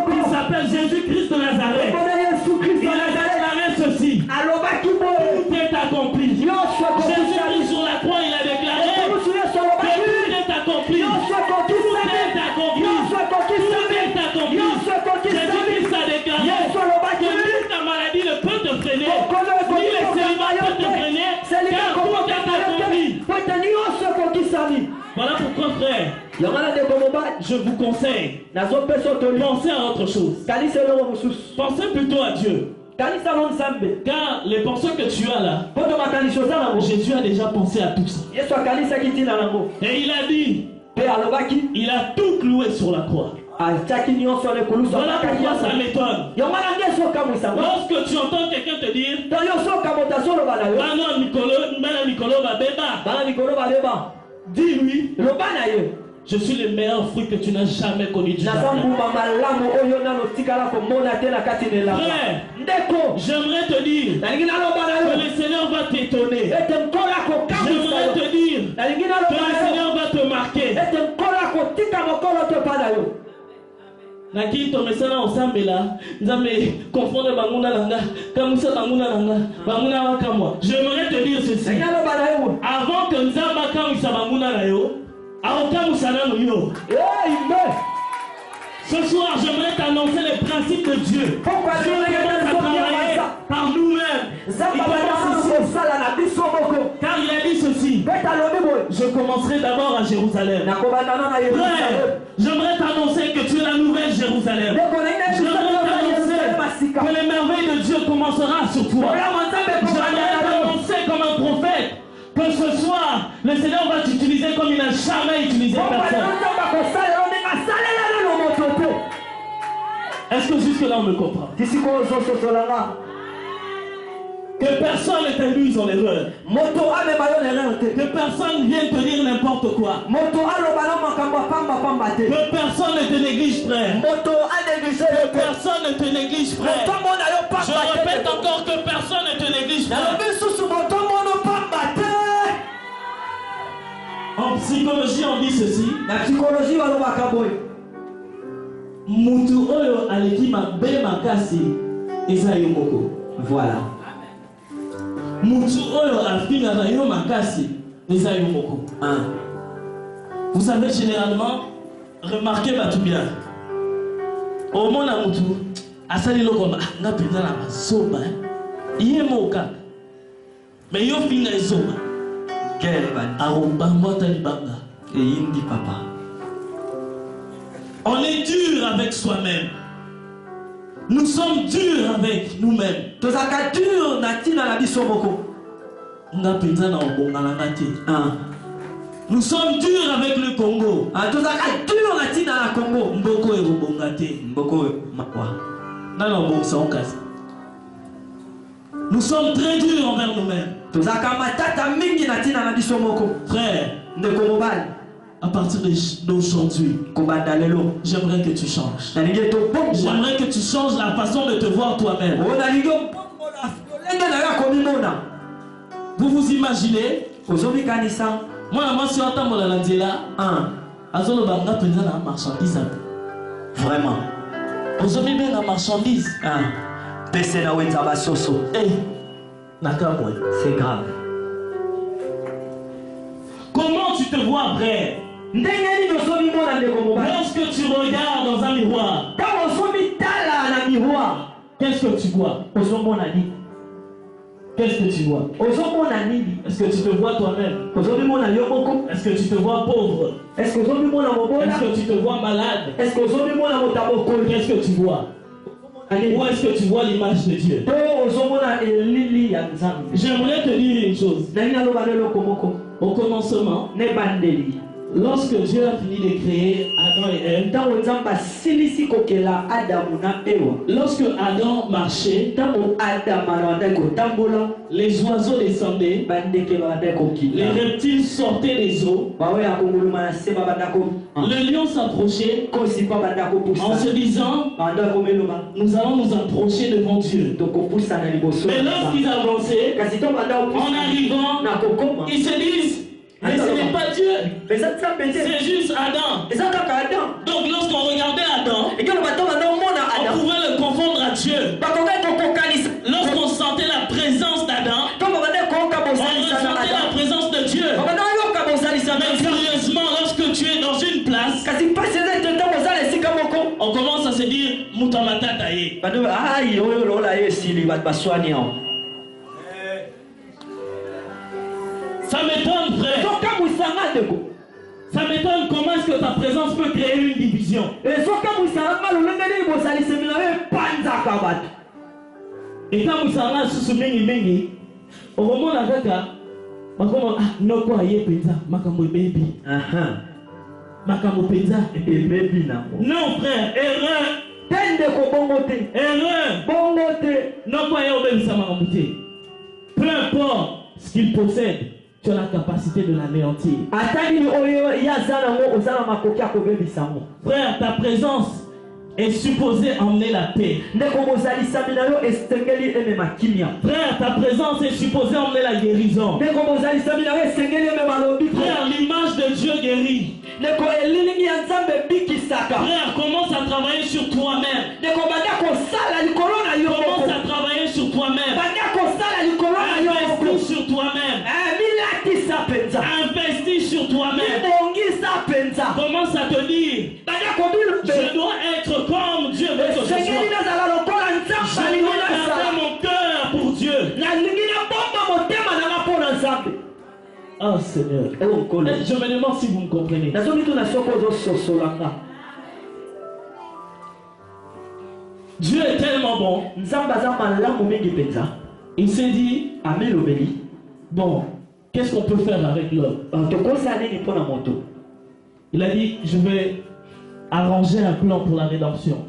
qui s'appelle Jésus-Christ de Nazareth. Il a déclaré ceci. Tout est accompli. Jésus-Christ sur la croix, il a déclaré que tout est accompli. Tout est accompli. Tout est accompli. Jésus-Christ a déclaré que ni ta maladie ne peut te freiner, ni le célibat peut te freiner, car tout est accompli. Voilà pourquoi, frère, je vous conseille, pensez à autre chose. Pensez plutôt à Dieu. Car les pensées que tu as là, Jésus a déjà pensé à tout ça. Et il a dit, il a tout cloué sur la croix. Voilà pourquoi ça m'étonne. Lorsque tu entends quelqu'un te dire, dis-lui, je suis le meilleur fruit que tu n'as jamais connu du jardin. Frère, j'aimerais te dire que le Seigneur va t'étonner. J'aimerais te dire que le Seigneur va te marquer. Naki to mesana osambela nzambe confondre banguna langa kamusa banguna langa banguna wakamwa. J'aimerais te dire ceci. Avant que nzamba kamusa banguna na yo, aokamusa nanu yo. Ce soir, j'aimerais t'annoncer les principes de Dieu. Dieu commence à travailler par nous-mêmes. Il commence ici Car il a dit ceci. Je commencerai d'abord à Jérusalem. Frère, j'aimerais t'annoncer que tu es la nouvelle Jérusalem. J'aimerais t'annoncer que les merveilles de Dieu commencera sur toi. J'aimerais t'annoncer comme un prophète que ce soir, le Seigneur va t'utiliser comme il n'a jamais utilisé personne. Est-ce que jusque-là on me comprend? Que personne ne t'induise en erreur. Que personne vienne te dire n'importe quoi. Que personne ne te néglige, frère. Que personne ne te néglige, frère. Je répète encore que personne ne te néglige, frère. En psychologie, on dit ceci. Mutu oyo aleki mabe makasi eza yo moko. Voilà. Mutu oyo afingaka yo makasi eza yo moko. Vous savez, généralement, remarquez batu bien. Au monde à mutu asali loko na penda na masoba. Iye moka. Mais yo finga esoba. Quel ban aromba mota libanga. Et indi papa. On est dur avec soi-même. Nous sommes durs avec nous-mêmes. Nous sommes durs avec le Congo. Nous sommes très durs envers nous-mêmes. Frère, à partir d'aujourd'hui, j'aimerais que tu changes. J'aimerais que tu changes la façon de te voir toi-même. Vous vous imaginez? Moi, si on entend la Landela, marchandise. Vraiment. Aujourd'hui, bien la marchandise. C'est grave. Comment tu te vois, frère? Lorsque tu regardes dans un miroir, qu'est-ce que tu vois? Qu'est-ce que tu vois? Est-ce que tu te vois toi-même? Est-ce que tu te vois pauvre? Est-ce que tu te vois malade? Qu'est-ce que tu vois? Où est-ce que tu vois l'image de Dieu? J'aimerais te dire une chose. Au commencement, lorsque Dieu a fini de créer Adam et Ève, lorsque Adam marchait, les oiseaux descendaient, les reptiles sortaient des eaux, le lion s'approchait en se disant, nous allons nous approcher devant Dieu. Mais lorsqu'ils avançaient, en arrivant, ils se disent, mais ce n'est pas Dieu, c'est juste Adam. Donc lorsqu'on regardait Adam, on pouvait le confondre à Dieu. Lorsqu'on sentait la présence d'Adam, on ressentait la présence de Dieu. Mais curieusement, lorsque tu es dans une place, on commence à se dire Mutamatataye. Ça m'étonne, frère. Ça m'étonne comment est-ce que ta présence peut créer une division. Et quand vous savez, sous mengi, au moment où on a non quoi y est penza, makambo baby. Makambo penza et baby na. Non frère, erreur. Tende ko bongote. Erreur. Bongote. Non quoi y est baby ça makambo te. Peu importe ce qu'il possède, tu as la capacité de l'anéantir. Frère, ta présence est supposée emmener la paix. Frère, ta présence est supposée emmener la guérison. Frère, l'image de Dieu guérit. Frère, commence à travailler sur toi-même. Commence à travailler sur toi-même. Investis sur toi-même. Investis sur toi-même. Commence à te dire, je dois être comme Dieu veut que je sois. Je dois garder mon cœur pour Dieu. Ah Seigneur. Je me demande si vous me comprenez. Dieu est tellement bon. Il s'est dit, bon, qu'est-ce qu'on peut faire avec l'homme? Il a dit, je vais arranger un plan pour la rédemption.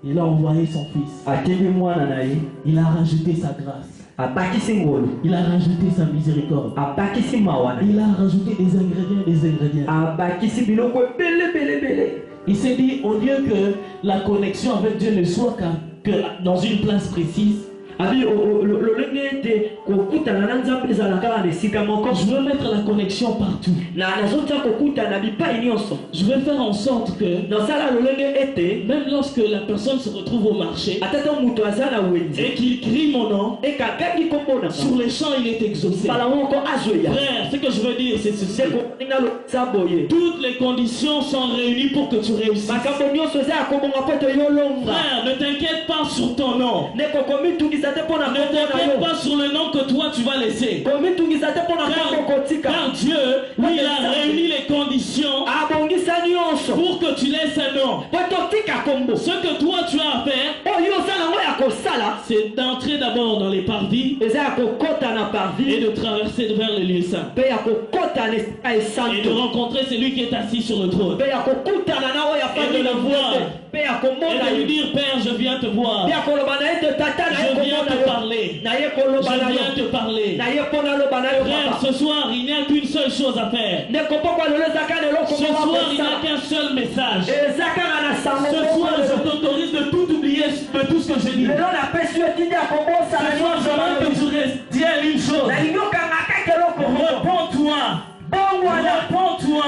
Il a envoyé son fils. Il a rajouté sa grâce. Il a rajouté sa miséricorde. Il a rajouté des ingrédients. Il s'est dit, au lieu que la connexion avec Dieu ne soit que dans une place précise, je veux mettre la connexion partout. Je veux faire en sorte que même lorsque la personne se retrouve au marché et qu'il crie mon nom, sur les champs il est exaucé. Frère, ce que je veux dire c'est ceci. Toutes les conditions sont réunies pour que tu réussisses. Frère, ne t'inquiète pas sur ton nom. Ne t'inquiète pas sur le nom que toi tu vas laisser. Car Dieu, lui, il a réuni les conditions pour que tu laisses un nom. Ce que toi tu as à faire, c'est d'entrer d'abord dans les parvis et de traverser vers le lieu saint. Et de rencontrer celui qui est assis sur le trône. Et de le voir. Et de lui dire, Père, je viens te voir. Je viens te parler. Je viens te parler. Frère, ce soir, il n'y a qu'une seule chose à faire. Ce soir, il n'y a qu'un seul message. Ce soir, je t'autorise de tout oublier de tout ce que je dis. Ce soir, j'aimerais que tu retiennes une chose. Réponds-toi. Réponds-toi.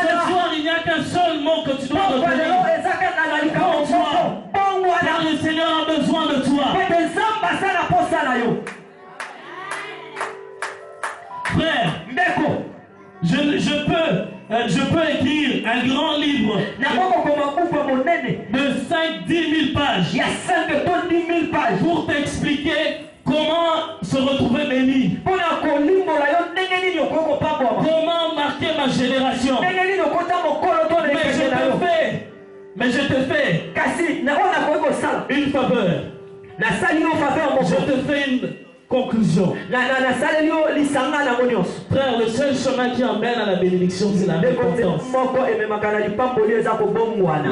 Ce soir, il n'y a qu'un seul mot que tu dois retenir. Réponds-toi. Car le Seigneur a besoin de toi. Frère, je peux écrire un grand livre de 5-10 000 pages pour t'expliquer comment se retrouver béni, comment marquer ma génération. Mais je te fais une faveur. Je te fais une conclusion. Frère, le seul chemin qui emmène à la bénédiction, c'est la repentance.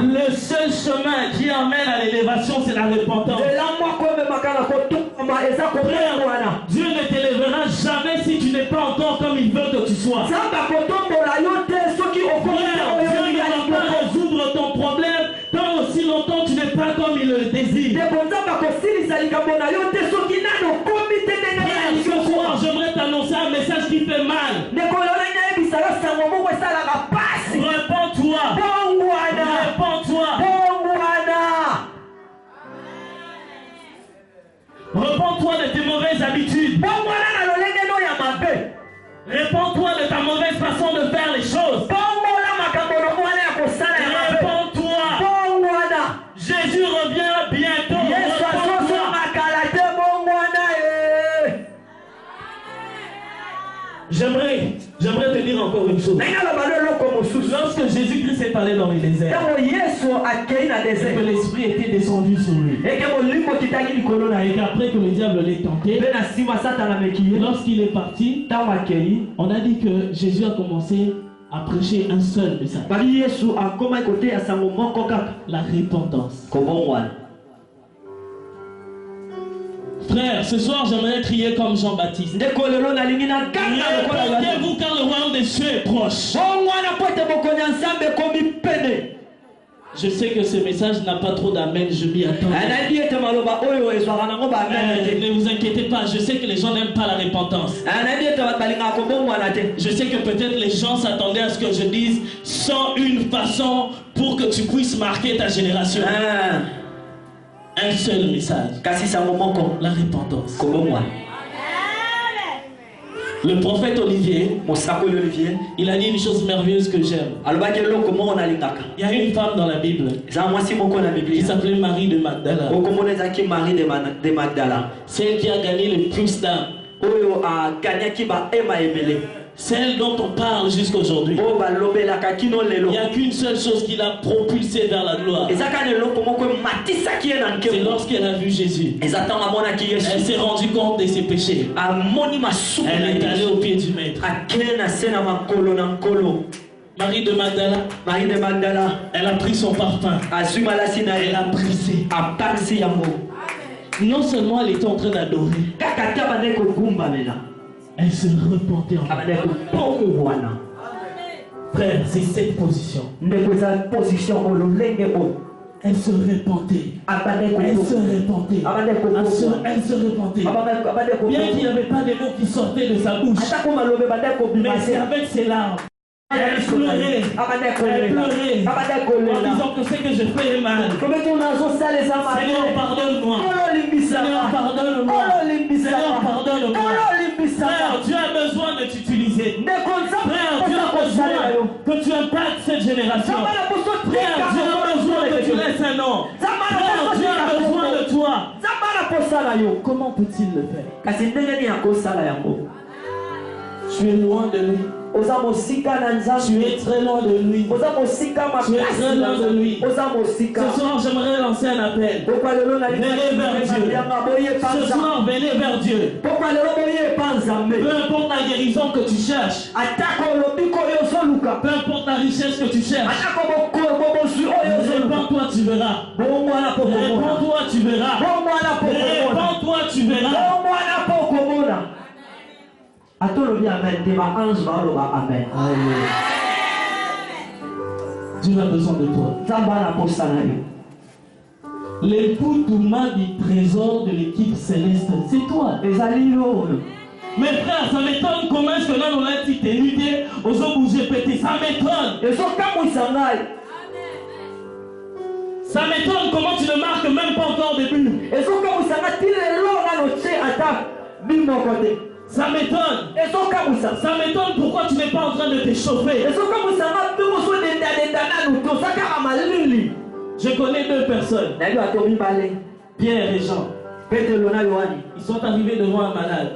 Le seul chemin qui emmène à l'élévation, c'est la repentance. Frère, Dieu ne t'élèvera jamais si tu n'es pas encore comme il veut que tu sois. Frère, Dieu ne va pas résoudre ton problème tant aussi longtemps tu n'es pas comme il le désire. Ce soir, j'aimerais t'annoncer un message qui fait mal. Réponds-toi. Réponds-toi. Réponds-toi de tes mauvaises habitudes. Réponds-toi de ta mauvaise façon de faire les choses. Réponds-toi. Jésus revient bientôt. J'aimerais te dire encore une chose. Lorsque Jésus-Christ est allé dans les déserts, que l'Esprit était descendu sur lui, et qu'après que le diable l'ait tenté, lorsqu'il est parti, on a dit que Jésus a commencé à prêcher un seul message: la repentance. Frère, ce soir j'aimerais crier comme Jean-Baptiste. Répondez-vous car le royaume des cieux est proche. Je sais que ce message n'a pas trop d'amen, je m'y attends. Ne vous inquiétez pas, je sais que les gens n'aiment pas la repentance. Je sais que peut-être les gens s'attendaient à ce que je dise 101 façons pour que tu puisses marquer ta génération. Un seul message: la repentance. Le prophète Olivier, il a dit une chose merveilleuse que j'aime. Il y a une femme dans la Bible qui s'appelait Marie de Magdala. Celle qui a gagné le plus d'âmes. Celle dont on parle jusqu'à aujourd'hui. Il n'y a qu'une seule chose qui l'a propulsée vers la gloire. C'est lorsqu'elle a vu Jésus. Elle s'est rendue compte de ses péchés. Elle est allée au pied du maître. Marie de Magdala, elle a pris son parfum. Elle a brisé. Non seulement elle était en train d'adorer, elle se repentait en frère, c'est cette position. Elle se repentait. Elle se repentait. Bien qu'il n'y avait pas de mots qui sortaient de sa bouche, mais c'est avec ses larmes. Elle pleurait en disant que ce que je fais est mal. Seigneur, pardonne-moi. Seigneur, pardonne-moi. Seigneur, pardonne-moi. Frère, Dieu a besoin de t'utiliser. Frère, Dieu a besoin que tu impactes cette génération. Frère, Dieu a besoin que tu laisses un nom. Frère, Dieu a besoin de toi. Comment peut-il le faire? Tu es loin de lui. Tu es très loin de lui. Tu es très loin de lui. Ce soir, j'aimerais lancer un appel. Venez vers Dieu. Ce soir, venez vers Dieu. Peu importe la guérison que tu cherches. Peu importe la richesse que tu cherches. Répands-toi, tu verras. Répands-toi, tu verras. Répands-toi, tu verras. Dieu a besoin de toi. L'époux Touma du trésor de l'équipe céleste, c'est toi. Mais frère, ça m'étonne comment est-ce que là on a été nudé aux hommes bougés pétés. Ça m'étonne. Ça m'étonne comment tu ne marques même pas encore de but. Ça m'étonne. Ça m'étonne pourquoi tu n'es pas en train de t'échauffer. Je connais deux personnes, Pierre et Jean. Ils sont arrivés devant un malade.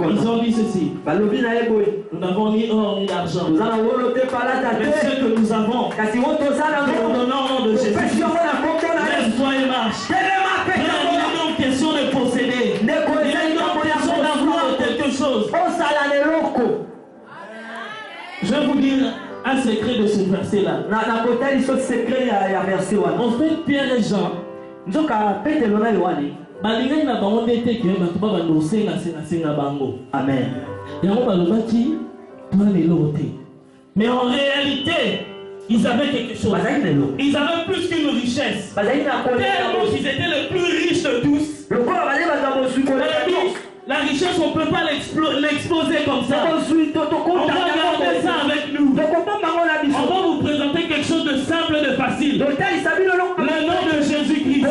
Ils ont dit ceci: nous n'avons ni or ni d'argent, mais ce que nous avons, nous donnons au nom de Jésus. Lève-toi et marche. Il est donc question de posséder. Il est donc question d'avoir quelque chose. Je vais vous dire un secret de ce verset-là. En fait, Pierre et Jean, amen. Mais en réalité, ils avaient quelque chose. Ils avaient plus qu'une richesse. Tellement qu'ils étaient les plus riches de tous. La richesse, on ne peut pas l'exposer comme ça. On va garder ça avec nous. On va vous présenter quelque chose de simple et de facile. Le nom de Jésus-Christ.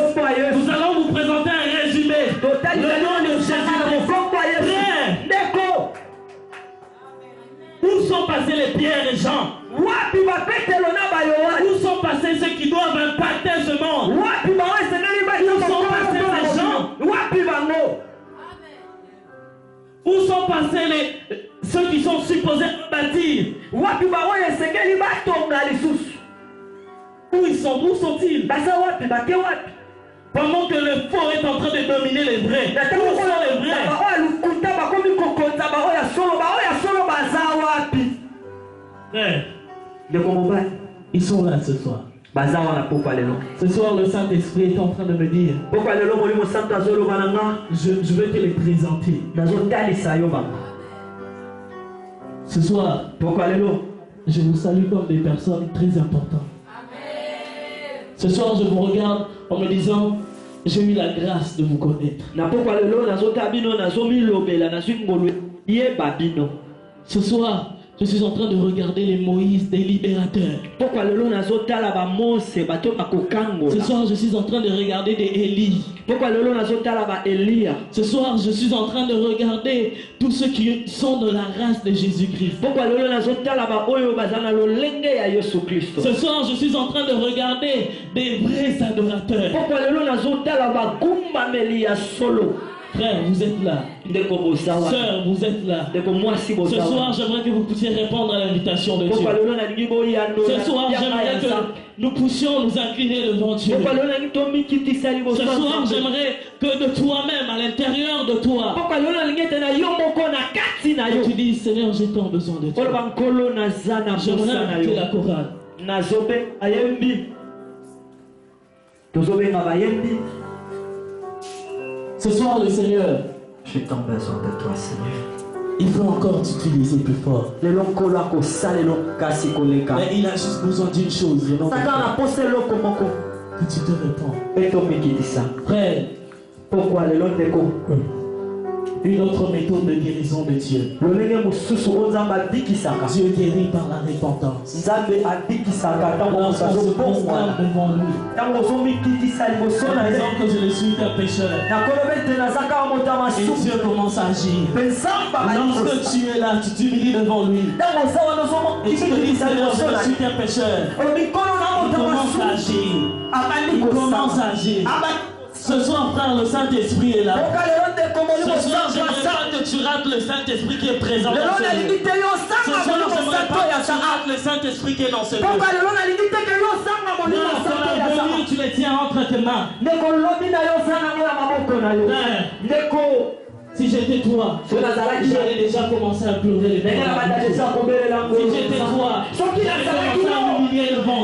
Nous allons vous présenter un résumé. Le nom de Jésus-Christ. Où sont passés les Pierre et Jean? Où sont passés ceux qui doivent impacter ce monde? Où sont passés les gens? Où sont passés ceux qui sont supposés bâtir? Où ils sont? Où sont-ils? Pendant que le faux est en train de dominer les vrais. Où sont les vrais? Ils sont là ce soir. Ce soir, le Saint-Esprit est en train de me dire, je vais te les présenter. Ce soir, je vous salue comme des personnes très importantes. Ce soir, je vous regarde en me disant, j'ai eu la grâce de vous connaître. Ce soir, Je suis en train de regarder les Moïse des libérateurs. Ce soir, je suis en train de regarder des Élie. Ce soir, je suis en train de regarder tous ceux qui sont de la race de Jésus-Christ. Ce soir, je suis en train de regarder des vrais adorateurs. Frère, vous êtes là. Sœur, vous êtes là. Ce soir, j'aimerais que vous puissiez répondre à l'invitation de Dieu. Ce soir, j'aimerais que nous puissions nous incliner devant Dieu. Ce soir, j'aimerais que de toi-même, à l'intérieur de toi, tu dis, Seigneur, j'ai tant besoin de toi. J'aimerais inviter la chorale. Ce soir, le Seigneur, J'ai tant besoin de toi, Seigneur. il veut encore t'utiliser plus fort. Mais il a juste besoin d'une chose, que tu te répands. Frère, une autre méthode de guérison de Dieu. Dieu guérit par la repentance. Lorsqu'on se prosterne devant lui. Par exemple, que je ne suis qu'un pécheur. Et Dieu commence à agir. Lorsque tu es là, tu t'humilies devant lui. Et tu te dis, Seigneur, je ne suis qu'un pécheur. Il commence à agir. Il commence à agir. Ce soir, frère, le Saint-Esprit est là. Ce soir, j'aimerais pas que tu rates le Saint-Esprit qui est présent dans ce lieu. Ce soir, j'aimerais pas que tu rates le Saint-Esprit qui est dans ce lieu. Non, ton avenir, tu les tiens entre tes mains. Si j'étais toi, j'allais déjà commencer à pleurer. Si j'étais toi, j'allais commencer à m'humilier devant